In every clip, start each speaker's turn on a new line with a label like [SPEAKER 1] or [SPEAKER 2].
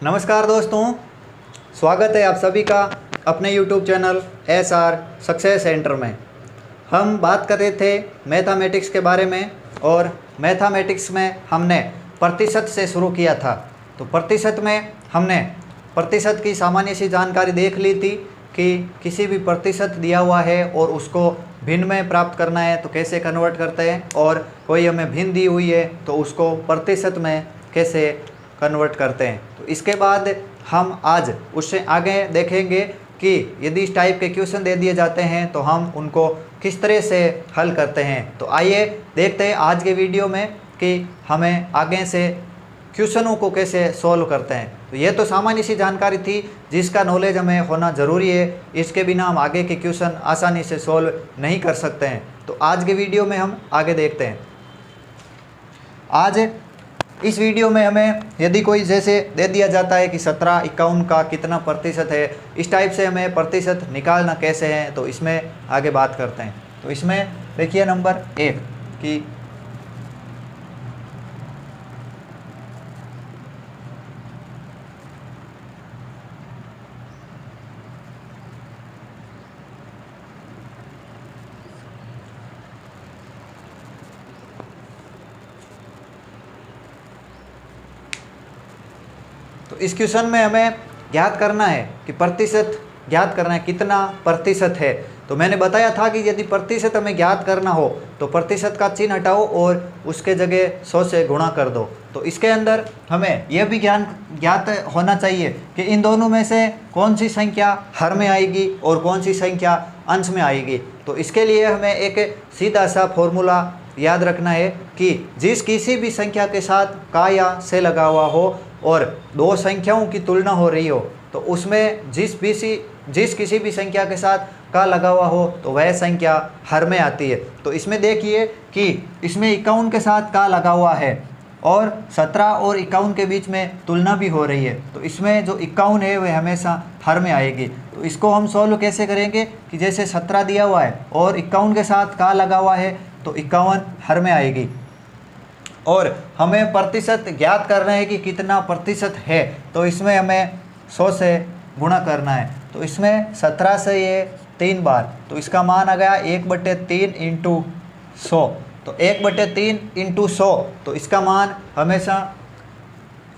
[SPEAKER 1] नमस्कार दोस्तों, स्वागत है आप सभी का अपने YouTube channel SR success centre में। हम बात कर रहे थे मैथमेटिक्स के बारे में और मैथमेटिक्स में हमने प्रतिशत से शुरू किया था। तो प्रतिशत में हमने प्रतिशत की सामान्य सी जानकारी देख ली थी कि किसी भी प्रतिशत दिया हुआ है और उसको भिन्न में प्राप्त करना है तो कैसे कन्वर्ट करते हैं, और कोई हमें भिन्न दी हुई है तो उसको प्रतिशत में कैसे कन्वर्ट करते हैं। तो इसके बाद हम आज उससे आगे देखेंगे कि यदि इस टाइप के क्वेश्चन दे दिए जाते हैं तो हम उनको किस तरह से हल करते हैं। तो आइए देखते हैं आज के वीडियो में कि हमें आगे से क्वेश्चनों को कैसे सॉल्व करते हैं। तो ये तो सामान्य सी जानकारी थी जिसका नॉलेज हमें होना ज़रूरी है, इसके बिना हम आगे के क्वेश्चन आसानी से सॉल्व नहीं कर सकते हैं। तो आज के वीडियो में हम आगे देखते हैं। आज इस वीडियो में हमें यदि कोई जैसे दे दिया जाता है कि 17 51 का कितना प्रतिशत है, इस टाइप से हमें प्रतिशत निकालना कैसे है, तो इसमें आगे बात करते हैं। तो इसमें देखिए नंबर 1 कि तो इस क्वेश्चन में हमें ज्ञात करना है कि प्रतिशत ज्ञात करना है, कितना प्रतिशत है। तो मैंने बताया था कि यदि प्रतिशत हमें ज्ञात करना हो तो प्रतिशत का चिन्ह हटाओ और उसके जगह 100 से गुणा कर दो। तो इसके अंदर हमें यह भी ज्ञात होना चाहिए कि इन दोनों में से कौन सी संख्या हर में आएगी और कौन सी संख्या अंश में आएगी। तो इसके लिए हमें एक सीधा सा फॉर्मूला याद रखना है कि जिस किसी भी संख्या के साथ का या से लगा हुआ हो और दो संख्याओं की तुलना हो रही हो तो उसमें जिस किसी भी संख्या के साथ का लगा हुआ हो तो वह संख्या हर में आती है। तो इसमें देखिए कि इसमें 51 के साथ का लगा हुआ है और 17 और 51 के बीच में तुलना भी हो रही है, तो इसमें जो 51 है वह हमेशा हर में आएगी। तो इसको हम सॉल्व कैसे करेंगे कि जैसे 17 दिया हुआ है और 51 के साथ का लगा हुआ है तो 51 हर में आएगी। और हमें प्रतिशत ज्ञात करना है कि कितना प्रतिशत है, तो इसमें हमें 100 से गुणा करना है। तो इसमें 17 से ये 3 बार, तो इसका मान आ गया 1/3 इंटू 100। तो 1/3 इंटू 100, तो इसका मान हमेशा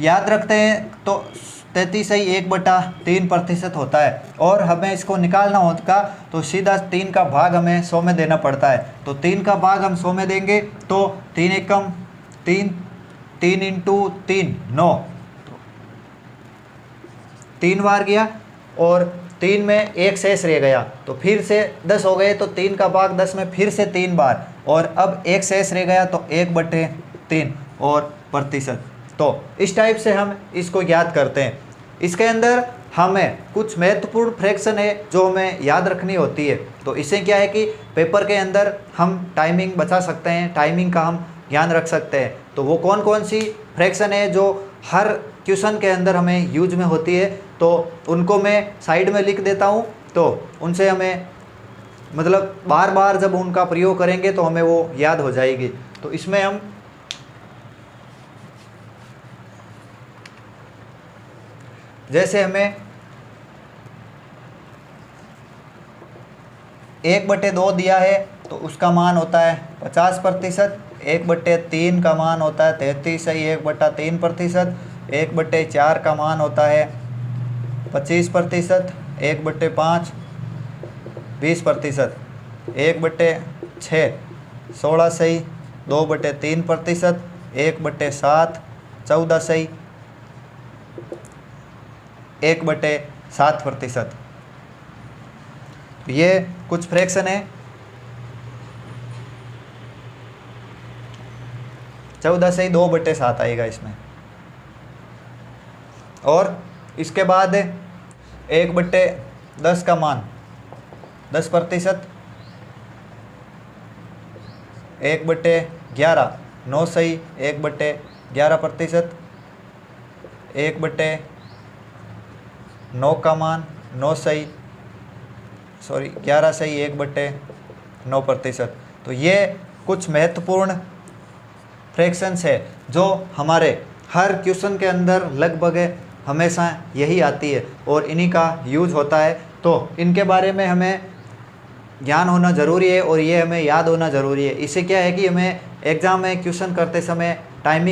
[SPEAKER 1] याद रखते हैं तो 33.1/3% होता है। और हमें इसको निकालना होगा तो सीधा 3 का भाग हमें 100 में देना पड़ता है। तो 3 का भाग हम 100 में देंगे तो 3 एकम 3, 3 इंटू 3 9, 3 बार गया और 3 में 1 शेष रह गया तो फिर से 10 हो गए, तो 3 का भाग 10 में फिर से 3 बार और अब 1 शेष रह गया तो 1/3 और प्रतिशत। तो इस टाइप से हम इसको ज्ञात करते हैं। इसके अंदर हमें कुछ महत्वपूर्ण फ्रैक्शन है जो हमें याद रखनी होती है। तो इससे क्या है कि पेपर के अंदर हम टाइमिंग बचा सकते हैं, टाइमिंग का हम ध्यान रख सकते हैं। तो वो कौन कौन सी फ्रैक्शन है जो हर क्वेश्चन के अंदर हमें यूज में होती है, तो उनको मैं साइड में लिख देता हूँ। तो उनसे हमें मतलब बार बार जब उनका प्रयोग करेंगे तो हमें वो याद हो जाएगी। तो इसमें हम जैसे हमें 1/2 दिया है तो उसका मान होता है 50%। 1/3 का मान होता है 33.1/3%। 1/4 का मान होता है 25%। 1/5 20%। 1/6 16 सही। 2/3%। 1/7 14 सही। 1/7%। ये कुछ फ्रैक्शन है। 14 से ही 2/7 आएगा इसमें। और इसके बाद 1/10 का मान 10%। 1/11 9 सही 1/11%। 1/9 का मान 9 सही 11 सही 1/9%। तो ये कुछ महत्वपूर्ण फ्रैक्शंस है जो हमारे हर क्वेश्चन के अंदर लगभग हमेशा यही आती है और इन्हीं का यूज़ होता है। तो इनके बारे में हमें ज्ञान होना ज़रूरी है और ये हमें याद होना ज़रूरी है। इससे क्या है कि हमें एग्ज़ाम में क्वेश्चन करते समय टाइम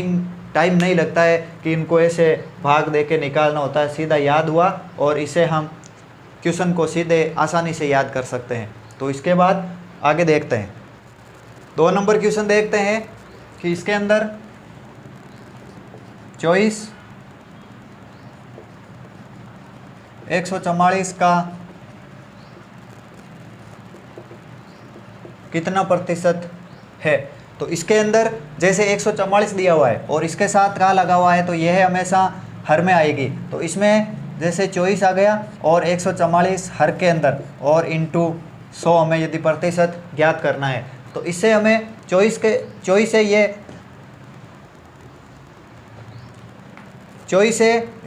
[SPEAKER 1] नहीं लगता है कि इनको ऐसे भाग दे के निकालना होता है, सीधा याद हुआ और इसे हम क्वेश्चन को सीधे आसानी से याद कर सकते हैं। तो इसके बाद आगे देखते हैं, 2 नंबर क्वेश्चन देखते हैं कि इसके अंदर चॉइस 144 का कितना प्रतिशत है। तो इसके अंदर जैसे 144 दिया हुआ है और इसके साथ का लगा हुआ है तो यह हमेशा हर में आएगी। तो इसमें जैसे 24 आ गया और 144 हर के अंदर और इंटू 100 हमें यदि प्रतिशत ज्ञात करना है तो इससे हमें 24 से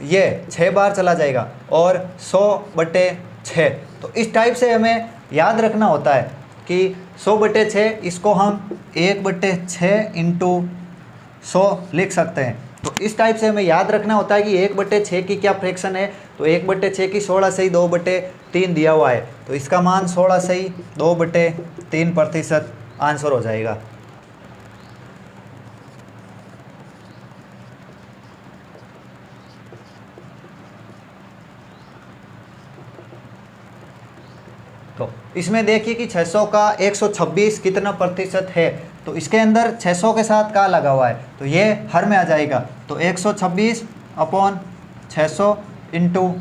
[SPEAKER 1] ये 6 बार चला जाएगा और 100/6। तो इस टाइप से हमें याद रखना होता है कि 100/6 इसको हम 1/6 इंटू 100 लिख सकते हैं। तो इस टाइप से हमें याद रखना होता है कि 1/6 की क्या फ्रैक्शन है। तो 1/6 की 16 से ही 2/3 दिया हुआ है तो इसका मान 16 से ही 2/3% आंसर हो जाएगा। तो इसमें देखिए कि 600 का 126 कितना प्रतिशत है। तो इसके अंदर 600 के साथ का लगा हुआ है तो ये हर में आ जाएगा। तो 126/600 इंटू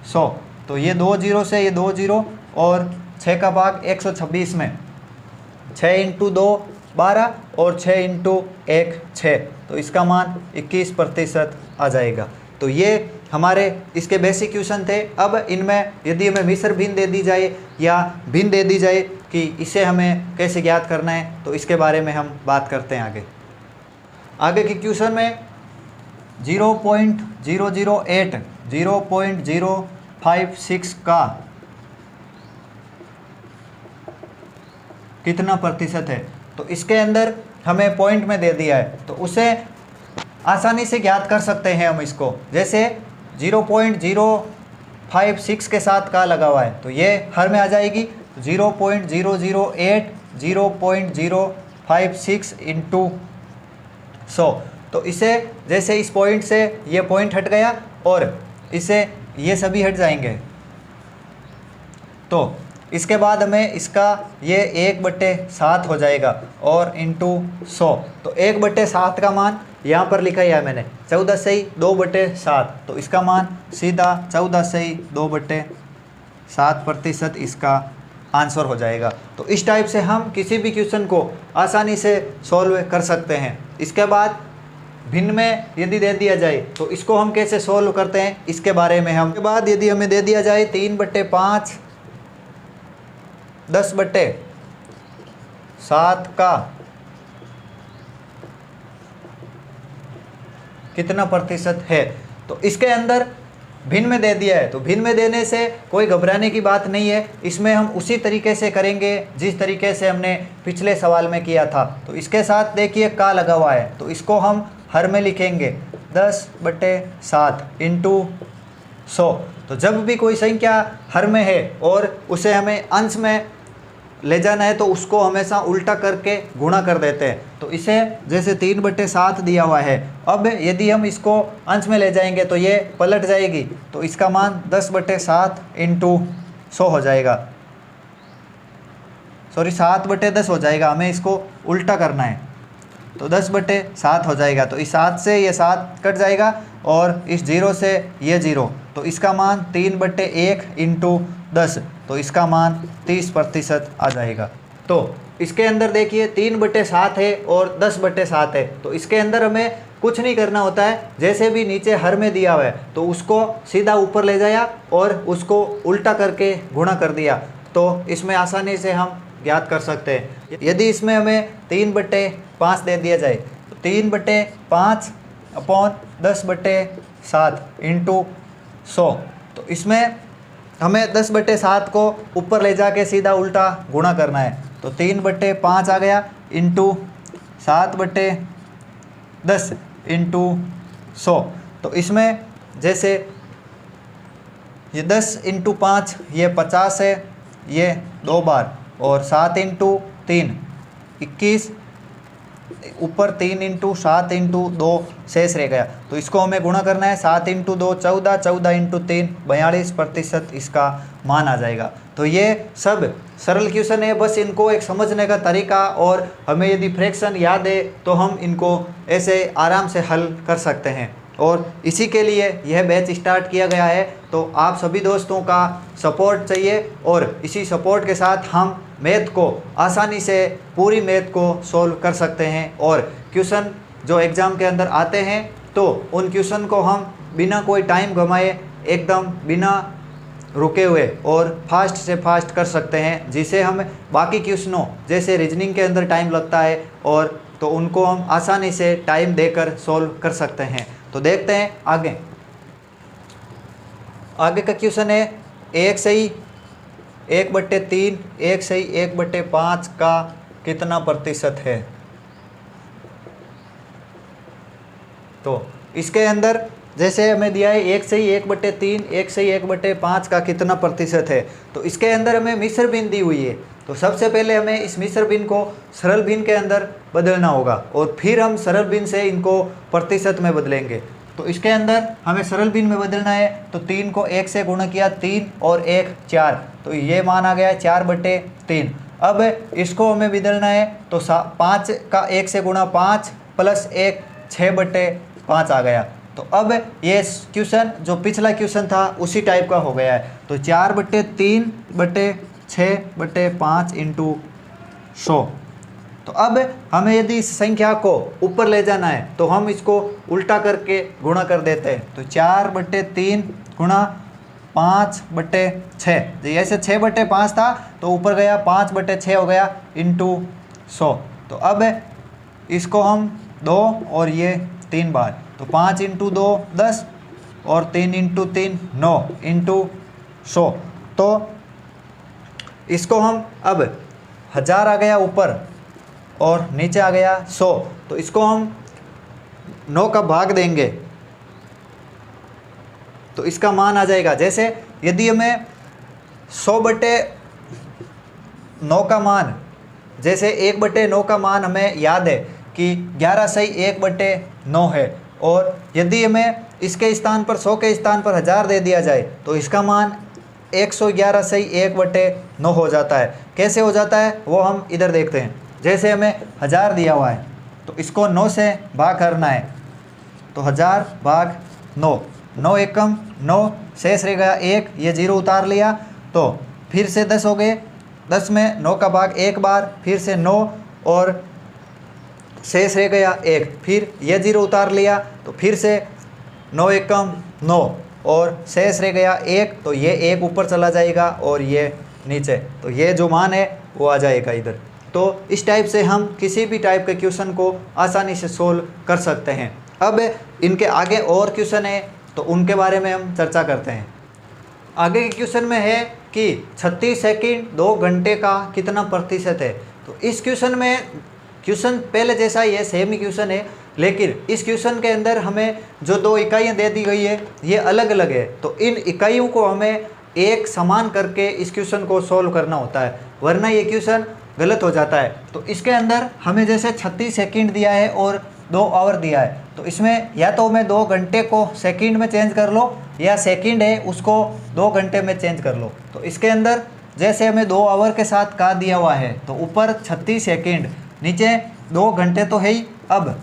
[SPEAKER 1] 100। तो ये 2 0 से ये 2 0 और 6 का भाग 126 में 6 इंटू 2 12 और 6 इंटू 1 6। तो इसका मान 21% आ जाएगा। तो ये हमारे इसके बेसिक क्वेश्चन थे। अब इनमें यदि हमें मिश्र भिन्न दे दी जाए या भिन्न दे दी जाए कि इसे हमें कैसे ज्ञात करना है तो इसके बारे में हम बात करते हैं आगे के क्वेश्चन में 0.008 0.056 का कितना प्रतिशत है। तो इसके अंदर हमें पॉइंट में दे दिया है तो उसे आसानी से ज्ञात कर सकते हैं हम इसको। जैसे 0.056 के साथ का लगा हुआ है तो ये हर में आ जाएगी। 0.008 0.056 इंटू 100। तो इसे जैसे इस पॉइंट से ये पॉइंट हट गया और इसे ये सभी हट जाएंगे। तो इसके बाद हमें इसका ये 1/7 हो जाएगा और इंटू 100। तो 1/7 का मान यहाँ पर लिखा है मैंने 14 से ही 2/7। तो इसका मान सीधा 14 से ही 2/7% इसका आंसर हो जाएगा। तो इस टाइप से हम किसी भी क्वेश्चन को आसानी से सॉल्व कर सकते हैं। इसके बाद भिन्न में यदि दे दिया जाए तो इसको हम कैसे सॉल्व करते हैं इसके बारे में हम। इसके बाद यदि हमें दे दिया जाए 3/5 10/7 का कितना प्रतिशत है। तो इसके अंदर भिन्न में दे दिया है तो भिन्न में देने से कोई घबराने की बात नहीं है। इसमें हम उसी तरीके से करेंगे जिस तरीके से हमने पिछले सवाल में किया था। तो इसके साथ देखिए का लगा हुआ है तो इसको हम हर में लिखेंगे 10/7 इंटू 100। तो जब भी कोई संख्या हर में है और उसे हमें अंश में ले जाना है तो उसको हमेशा उल्टा करके गुणा कर देते हैं। तो इसे जैसे 3/7 दिया हुआ है, अब यदि हम इसको अंश में ले जाएंगे तो ये पलट जाएगी। तो इसका मान 10/7 इंटू 100 हो जाएगा, सॉरी 7/10 हो जाएगा। हमें इसको उल्टा करना है तो 10/7 हो जाएगा। तो इस 7 से ये 7 कट जाएगा और इस 0 से ये 0। तो इसका मान 3/1 इंटू 10। तो इसका मान 30% आ जाएगा। तो इसके अंदर देखिए 3/7 है और 10/7 है। तो इसके अंदर हमें कुछ नहीं करना होता है। जैसे भी नीचे हर में दिया हुआ है तो उसको सीधा ऊपर ले जाया और उसको उल्टा करके गुणा कर दिया। तो इसमें आसानी से हम ज्ञात कर सकते हैं। यदि इसमें हमें 3/5 दे दिया जाए तो 3/5 अपॉन 10/7 इंटू 100। तो इसमें हमें 10/7 को ऊपर ले जाके सीधा उल्टा गुणा करना है। तो 3/5 आ गया इंटू 7/10 इंटू 100। तो इसमें जैसे ये 10 इंटू 5 ये 50 है, ये 2 बार, और 7 इंटू 3 21, ऊपर 3 इंटू 7 इंटू 2 शेष रह गया। तो इसको हमें गुणा करना है, 7 इंटू 2 14, 14 इंटू 3 42% इसका मान आ जाएगा। तो ये सब सरल क्वेश्चन है, बस इनको एक समझने का तरीका, और हमें यदि फ्रैक्शन याद है तो हम इनको ऐसे आराम से हल कर सकते हैं। और इसी के लिए यह बैच स्टार्ट किया गया है। तो आप सभी दोस्तों का सपोर्ट चाहिए, और इसी सपोर्ट के साथ हम मैथ को आसानी से, पूरी मैथ को सॉल्व कर सकते हैं। और क्वेश्चन जो एग्ज़ाम के अंदर आते हैं तो उन क्वेश्चन को हम बिना कोई टाइम गंवाए, एकदम बिना रुके हुए और फास्ट से फास्ट कर सकते हैं, जिसे हम बाकी क्वेश्चनों जैसे रीजनिंग के अंदर टाइम लगता है, और तो उनको हम आसानी से टाइम देकर सॉल्व कर सकते हैं। तो देखते हैं आगे। आगे का क्वेश्चन है 1 सही 1/3, 1 सही 1/5 का कितना प्रतिशत है। तो इसके अंदर जैसे हमें दिया है 1 सही 1/3, 1 सही 1/5 का कितना प्रतिशत है। तो इसके अंदर हमें मिश्र भिन्न दी हुई है। तो सबसे पहले हमें इस मिश्र भिन्न को सरल भिन्न के अंदर बदलना होगा, और फिर हम सरल भिन्न से इनको प्रतिशत में बदलेंगे। तो इसके अंदर हमें सरल भिन्न में बदलना है, तो 3 को 1 से गुणा किया, 3 और 1 4, तो ये मान आ गया 4/3। अब इसको हमें बदलना है, तो 5 का 1 से गुणा 5 प्लस 1 6/5 आ गया। तो अब ये क्वेश्चन जो पिछला क्वेश्चन था उसी टाइप का हो गया है। तो 4/3/6/5 इंटू 100। तो अब हमें यदि इस संख्या को ऊपर ले जाना है तो हम इसको उल्टा करके गुणा कर देते हैं। तो 4/3 गुणा 5/6, जैसे 6/5 था तो ऊपर गया 5/6 हो गया इंटू 100। तो अब इसको हम 2 और ये 3 बार, तो 5 इंटू 2 10 और 3 इंटू 3 9 इंटू 100। तो इसको हम अब 1000 आ गया ऊपर और नीचे आ गया 100। तो इसको हम 9 का भाग देंगे तो इसका मान आ जाएगा। जैसे यदि हमें 100/9 का मान, जैसे 1/9 का मान हमें याद है कि 11 सही 1/9 है, और यदि हमें इसके स्थान पर 100 के स्थान पर 1000 दे दिया जाए तो इसका मान 111 सही 1/9 हो जाता है। कैसे हो जाता है वो हम इधर देखते हैं। जैसे हमें 1000 दिया हुआ है तो इसको 9 से भाग करना है, तो 1000 भाग 9, 9 एकम 9, शेष रह गया 1, ये 0 उतार लिया, तो फिर से 10 हो गए, 10 में 9 का भाग 1 बार, फिर से 9 और शेष रह गया 1, फिर ये 0 उतार लिया, तो फिर से 9 एकम 9 और शेष रह गया 1, तो ये 1 ऊपर चला जाएगा और ये नीचे, तो ये जो मान है वो आ जाएगा इधर। तो इस टाइप से हम किसी भी टाइप के क्वेश्चन को आसानी से सोल्व कर सकते हैं। अब इनके आगे और क्वेश्चन है तो उनके बारे में हम चर्चा करते हैं। आगे के क्वेश्चन में है कि 36 सेकंड 2 घंटे का कितना प्रतिशत है। तो इस क्वेश्चन में, क्वेश्चन पहले जैसा ही है, सेम ही क्वेश्चन है, लेकिन इस क्वेश्चन के अंदर हमें जो 2 इकाइयाँ दे दी गई है ये अलग अलग है। तो इन इकाइयों को हमें एक समान करके इस क्वेश्चन को सॉल्व करना होता है, वरना ये क्वेश्चन गलत हो जाता है। तो इसके अंदर हमें जैसे 36 सेकंड दिया है और 2 आवर दिया है, तो इसमें या तो मैं 2 घंटे को सेकंड में चेंज कर लो, या सेकंड है उसको 2 घंटे में चेंज कर लो। तो इसके अंदर जैसे हमें 2 आवर के साथ का दिया हुआ है, तो ऊपर 36 सेकंड, नीचे 2 घंटे तो है ही। अब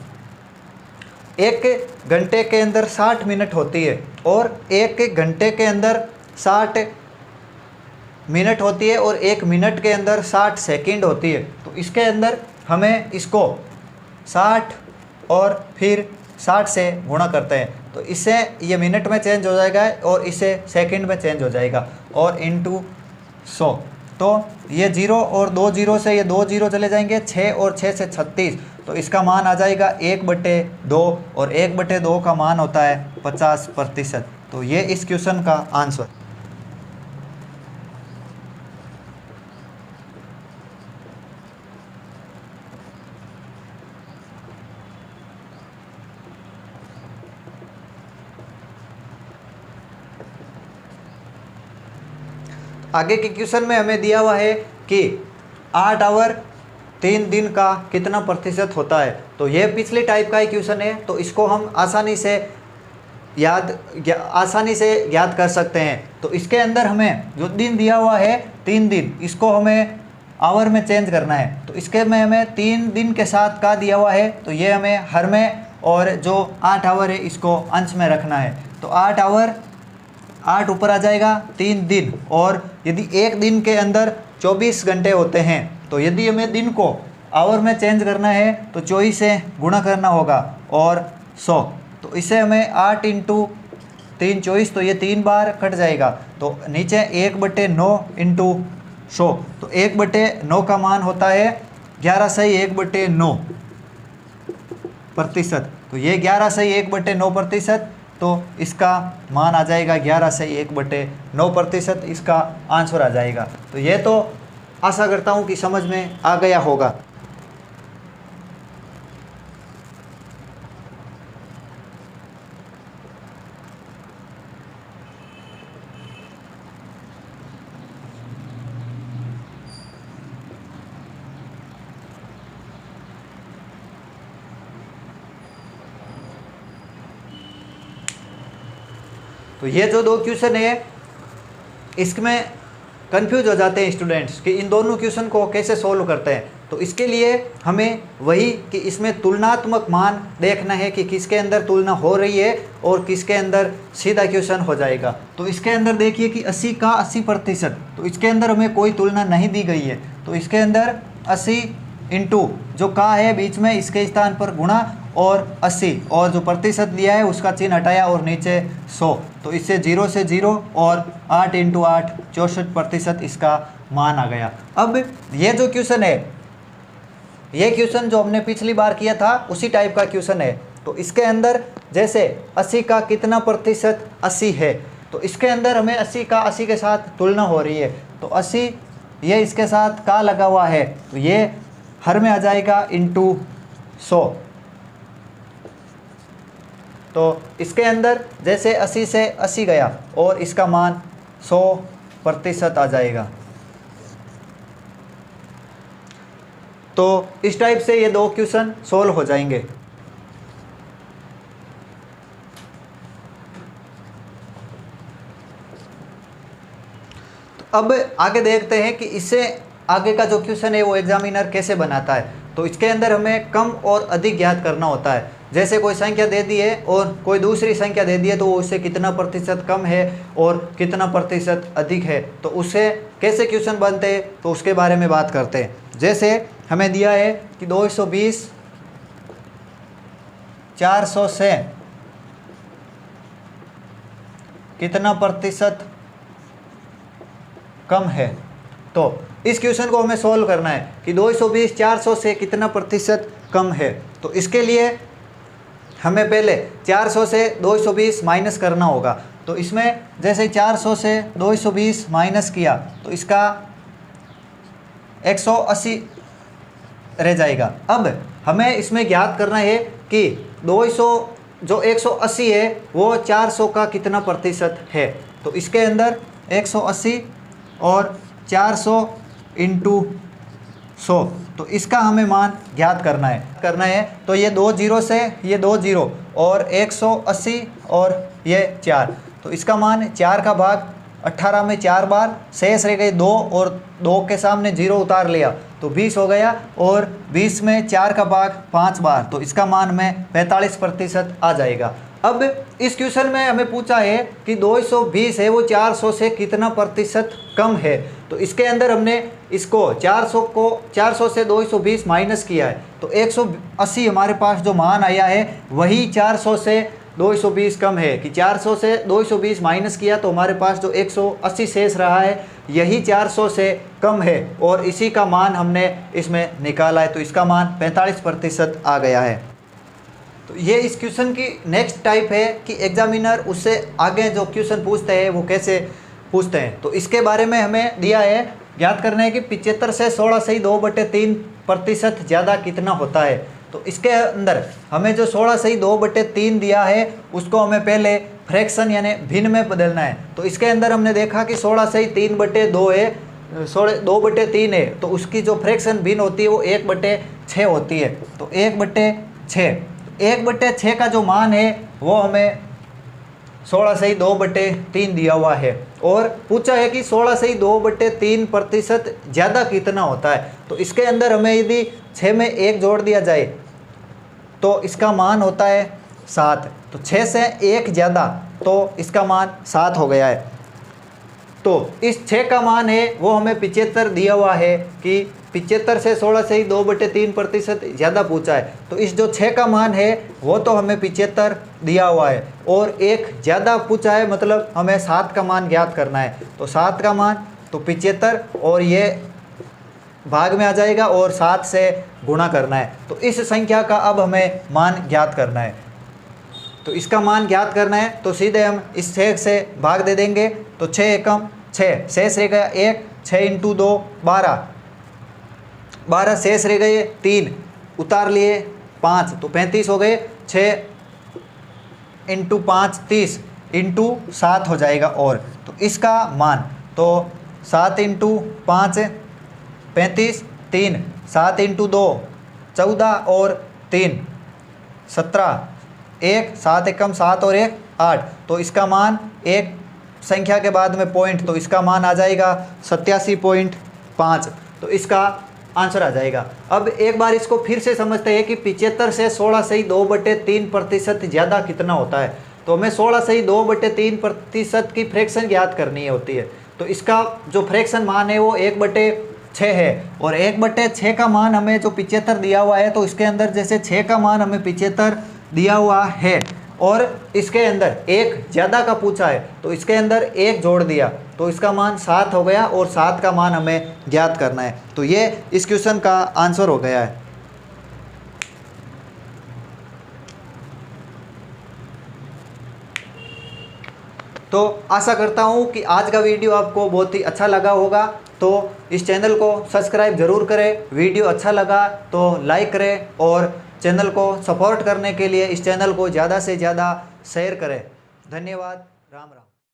[SPEAKER 1] 1 घंटे के अंदर 60 मिनट होती है और 1 घंटे के अंदर 60 मिनट होती है और 1 मिनट के अंदर 60 सेकंड होती है। तो इसके अंदर हमें इसको 60 और फिर 60 से गुणा करते हैं, तो इससे ये मिनट में चेंज हो जाएगा और इसे सेकंड में चेंज हो जाएगा, और इंटू 100। तो ये 0 और 2 0 से ये 2 0 चले जाएंगे, 6 और 6 से 36, तो इसका मान आ जाएगा 1/2, और 1/2 का मान होता है 50%। तो ये इस क्वेश्चन का आंसर। आगे के क्वेश्चन में हमें दिया हुआ है कि 8 आवर 3 दिन का कितना प्रतिशत होता है। तो ये पिछले टाइप का ही क्वेश्चन है, तो इसको हम आसानी से ज्ञात कर सकते हैं। तो इसके अंदर हमें जो दिन दिया हुआ है 3 दिन, इसको हमें आवर में चेंज करना है। तो इसके में हमें 3 दिन के साथ का दिया हुआ है, तो ये हमें हर में, और जो 8 आवर है इसको अंश में रखना है। तो 8 आवर, 8 ऊपर आ जाएगा, 3 दिन, और यदि एक दिन के अंदर 24 घंटे होते हैं, तो यदि हमें दिन को आवर में चेंज करना है तो 24 से गुणा करना होगा और 100। तो इसे हमें 8 इंटू 3 24, तो ये 3 बार कट जाएगा। तो नीचे 1/9 इंटू 100, तो 1/9 का मान होता है 11/1/9 प्रतिशत। तो ये 11/1/9 प्रतिशत, तो इसका मान आ जाएगा 11/1/9 प्रतिशत, इसका आंसर आ जाएगा। तो ये तो आशा करता हूँ कि समझ में आ गया होगा। तो ये जो 2 क्वेश्चन है इसमें कंफ्यूज हो जाते हैं स्टूडेंट्स कि इन दोनों क्वेश्चन को कैसे सॉल्व करते हैं। तो इसके लिए हमें वही कि इसमें तुलनात्मक मान देखना है कि किसके अंदर तुलना हो रही है और किसके अंदर सीधा क्वेश्चन हो जाएगा। तो इसके अंदर देखिए कि 80 का 80%, तो इसके अंदर हमें कोई तुलना नहीं दी गई है। तो इसके अंदर 80 इंटू जो का है बीच में, इसके स्थान पर गुणा और 80, और जो प्रतिशत दिया है उसका चिन्ह हटाया और नीचे 100। तो इससे 0 से 0 और 8 इंटू 8 64% इसका मान आ गया। अब ये जो क्वेश्चन है, ये क्वेश्चन जो हमने पिछली बार किया था उसी टाइप का क्वेश्चन है। तो इसके अंदर जैसे 80 का कितना प्रतिशत 80 है, तो इसके अंदर हमें 80 का 80 के साथ तुलना हो रही है। तो 80 ये इसके साथ का लगा हुआ है, तो ये हर में आ जाएगा इंटू 100। तो इसके अंदर जैसे 80 से 80 गया और इसका मान 100% आ जाएगा। तो इस टाइप से ये 2 क्वेश्चन सोल्व हो जाएंगे। तो अब आगे देखते हैं कि इससे आगे का जो क्वेश्चन है वो एग्जामिनर कैसे बनाता है। तो इसके अंदर हमें कम और अधिक ज्ञात करना होता है। जैसे कोई संख्या दे दी है और कोई दूसरी संख्या दे दी है, तो वो उससे कितना प्रतिशत कम है और कितना प्रतिशत अधिक है, तो उससे कैसे क्वेश्चन बनते हैं, तो उसके बारे में बात करते हैं। जैसे हमें दिया है कि 220 400 से कितना प्रतिशत कम है। तो इस क्वेश्चन को हमें सॉल्व करना है कि 220 400 से कितना प्रतिशत कम है। तो इसके लिए हमें पहले 400 से 220 माइनस करना होगा। तो इसमें जैसे 400 से 220 माइनस किया तो इसका 180 रह जाएगा। अब हमें इसमें ज्ञात करना है कि 200 जो 180 है वो 400 का कितना प्रतिशत है। तो इसके अंदर 180 और 400 इंटू 100, तो इसका हमें मान ज्ञात करना है। तो ये 2 0 से ये 2 0 और 180 और ये 4, तो इसका मान 4 का भाग 18 में 4 बार, शेष रह गए 2 और 2 के सामने 0 उतार लिया तो 20 हो गया, और 20 में 4 का भाग 5 बार, तो इसका मान में 45% आ जाएगा। अब इस क्वेश्चन में हमें पूछा है कि 220 है वो 400 से कितना प्रतिशत कम है। तो इसके अंदर हमने इसको 400 से 220 माइनस किया है, तो 180 हमारे पास जो मान आया है वही 400 से 220 कम है कि 400 से 220 माइनस किया तो हमारे पास जो 180 शेष रहा है यही 400 से कम है, और इसी का मान हमने इसमें निकाला है। तो इसका मान 45% आ गया है। तो ये इस क्वेश्चन की नेक्स्ट टाइप है कि एग्जामिनर उससे आगे जो क्वेश्चन पूछते हैं वो कैसे पूछते हैं। तो इसके बारे में हमें दिया है, ज्ञात करना है कि 75 से 16 से ही 2/3% ज़्यादा कितना होता है। तो इसके अंदर हमें जो 16/2/3 दिया है उसको हमें पहले फ्रैक्शन यानी भिन्न में बदलना है। तो इसके अंदर हमने देखा कि 16/3/2 है, 2/3 है, तो उसकी जो फ्रैक्शन भिन्न होती है वो 1/6 होती है। तो 1/6, 1/6 का जो मान है वो हमें 16/2/3 दिया हुआ है और पूछा है कि 16/2/3% ज़्यादा कितना होता है। तो इसके अंदर हमें यदि 6 में 1 जोड़ दिया जाए तो इसका मान होता है 7। तो 6 से 1 ज़्यादा तो इसका मान 7 हो गया है। तो इस 6 का मान है वो हमें 75 दिया हुआ है कि 75 से 16/2/3% ज़्यादा पूछा है। तो इस जो 6 का मान है वो तो हमें 75 दिया हुआ है और एक ज़्यादा पूछा है, मतलब हमें 7 का मान ज्ञात करना है। तो 7 का मान तो 75 और ये भाग में आ जाएगा और 7 से गुणा करना है। तो इस संख्या का अब हमें मान ज्ञात करना है। तो इसका मान ज्ञात करना है तो सीधे हम इस 6 से भाग दे देंगे। तो 6 एकम 6, शेष रह गया 1, 6 × 2 12, 12 शेष रह गए 3, उतार लिए 5, तो 35 हो गए। 6 × 5 30 × 7 हो जाएगा। और तो इसका मान तो 7 × 5 35, 3 7 × 2 14 और 3 17, 1 7 एकम 7 और 1 8। तो इसका मान एक संख्या के बाद में पॉइंट, तो इसका मान आ जाएगा 87.5। तो इसका आंसर आ जाएगा। अब एक बार इसको फिर से समझते हैं कि 75 से 16/2/3% ज़्यादा कितना होता है। तो हमें 16/2/3% की फ्रैक्शन ज्ञात करनी होती है। तो इसका जो फ्रैक्शन मान है वो 1/6 है और 1/6 का मान हमें जो 75 दिया हुआ है, तो इसके अंदर जैसे 6 का मान हमें 75 दिया हुआ है और इसके अंदर एक ज़्यादा का पूछा है, तो इसके अंदर 1 जोड़ दिया तो इसका मान 7 हो गया और 7 का मान हमें ज्ञात करना है। तो ये इस क्वेश्चन का आंसर हो गया है। तो आशा करता हूँ कि आज का वीडियो आपको बहुत ही अच्छा लगा होगा। तो इस चैनल को सब्सक्राइब ज़रूर करें, वीडियो अच्छा लगा तो लाइक करें और चैनल को सपोर्ट करने के लिए इस चैनल को ज़्यादा से ज़्यादा शेयर करें। धन्यवाद। राम राम।